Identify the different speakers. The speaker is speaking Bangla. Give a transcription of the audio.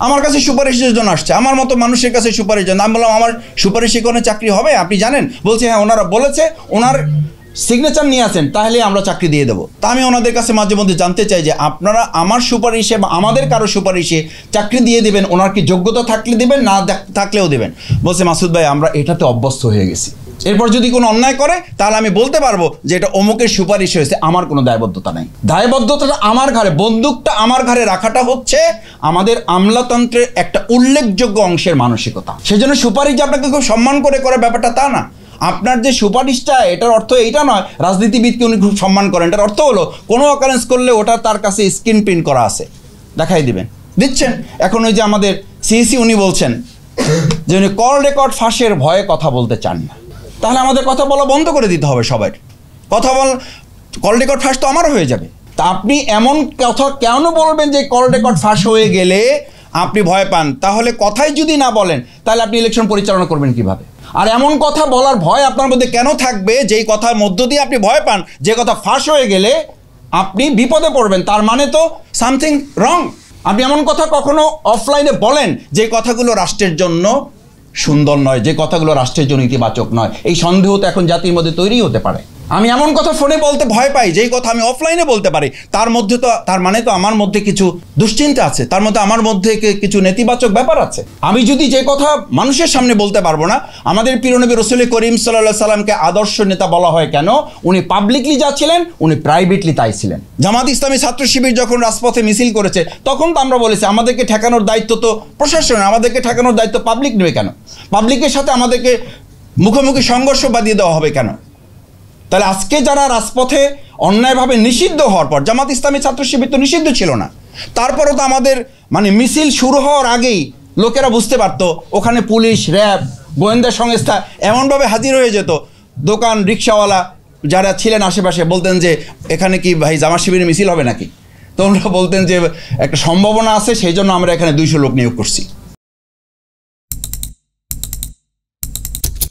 Speaker 1: আমার কাছে সুপারিশের জন্য আসছে, আমার মতো মানুষের কাছে সুপারিশের জন্য। আমি বললাম আমার সুপারিশে কোনো চাকরি হবে আপনি জানেন? বলছে হ্যাঁ ওনারা বলেছে, ওনার সিগনেচার নিয়ে আসেন তাহলে আমরা চাকরি দিয়ে দেবো। তা আমি ওনাদের কাছে মাঝে মধ্যে জানতে চাই যে আপনারা আমার সুপারিশে বা আমাদের কারো সুপারিশে চাকরি দিয়ে দেবেন, ওনার কি যোগ্যতা থাকলে দেবেন, না থাকলেও দেবেন? বলছে মাসুদ ভাই আমরা এটাতে অভ্যস্ত হয়ে গেছি, এরপর যদি কোনো অন্যায় করে তাহলে আমি বলতে পারবো যে এটা অমুকের সুপারিশ হয়েছে, আমার কোনো দায়বদ্ধতা নাই। দায়বদ্ধতাটা আমার ঘাড়ে, বন্দুকটা আমার ঘাড়ে রাখাটা হচ্ছে আমাদের আমলাতন্ত্রের একটা উল্লেখযোগ্য অংশের মানসিকতা। সেজন্য সুপারিশ যে আপনাকে খুব সম্মান করে ব্যাপারটা তা না। আপনার যে সুপারিশটা, এটার অর্থ এইটা নয় রাজনীতিবিদকে উনি খুব সম্মান করেন। এটার অর্থ হলো কোনো অকারেন্স করলে ওটা তার কাছে স্ক্রিন প্রিন্ট করা আছে, দেখাই দিবেন, দিচ্ছেন। এখন ওই যে আমাদের সিইসি উনি বলছেন যে উনি কল রেকর্ড ফাঁসের ভয়ে কথা বলতে চান না, তাহলে আমাদের কথা বলা বন্ধ করে দিতে হবে। সবার কথা কল রেকর্ড ফাঁস তো আমারও হয়ে যাবে। তা আপনি এমন কথা কেন বলবেন যে কল রেকর্ড ফাঁস হয়ে গেলে আপনি ভয় পান? তাহলে কথাই যদি না বলেন তাহলে আপনি ইলেকশন পরিচালনা করবেন কিভাবে? আর এমন কথা বলার ভয় আপনার মধ্যে কেন থাকবে যেই কথার মধ্য দিয়ে আপনি ভয় পান, যে কথা ফাঁস হয়ে গেলে আপনি বিপদে পড়বেন? তার মানে তো সামথিং রং। আপনি এমন কথা কখনো অফলাইনে বলেন যে কথাগুলো রাষ্ট্রের জন্য সুন্দর নয়, যে কথাগুলো রাষ্ট্রের জন্য ইতিবাচক নয়। এই সন্দেহ তো এখন জাতির মধ্যে তৈরি হতে পারে। আমি এমন কথা ফোনে বলতে ভয় পাই যেই কথা আমি অফলাইনে বলতে পারি, তার মানে তো আমার মধ্যে কিছু দুশ্চিন্তা আছে, তার মধ্যে আমার মধ্যে কিছু নেতিবাচক ব্যাপার আছে। আমি যদি যে কথা মানুষের সামনে বলতে পারবো না, আমাদের প্রিয় নবী রাসূল করিম সাল্লাল্লাহু সাল্লামকে আদর্শ নেতা বলা হয় কেন? উনি পাবলিকলি যা ছিলেন উনি প্রাইভেটলি তাই ছিলেন। জামাত ইসলামী ছাত্র শিবির যখন রাজপথে মিছিল করেছে তখন তো আমরা বলেছি আমাদেরকে ঠেকানোর দায়িত্ব তো প্রশাসন, আমাদেরকে ঠেকানোর দায়িত্ব পাবলিক নেবে কেন? পাবলিকের সাথে আমাদেরকে মুখোমুখি সংঘর্ষ বাঁধিয়ে দেওয়া হবে কেন? তাহলে আজকে যারা রাজপথে অন্যায়ভাবে নিষিদ্ধ হওয়ার পর, জামাত ইসলামী ছাত্র শিবির তো নিষিদ্ধ ছিল না, তারপরও তো আমাদের মিছিল শুরু হওয়ার আগেই লোকেরা বুঝতে পারতো, ওখানে পুলিশ, র্যাব, গোয়েন্দা সংস্থা এমনভাবে হাজির হয়ে যেত, দোকান, রিক্সাওয়ালা যারা ছিলেন আশেপাশে বলতেন যে এখানে কি ভাই জামাত শিবিরের মিছিল হবে নাকি? তো ওনারা বলতেন যে একটা সম্ভাবনা আছে, সেই জন্য আমরা এখানে 200 লোক নিয়োগ করছি।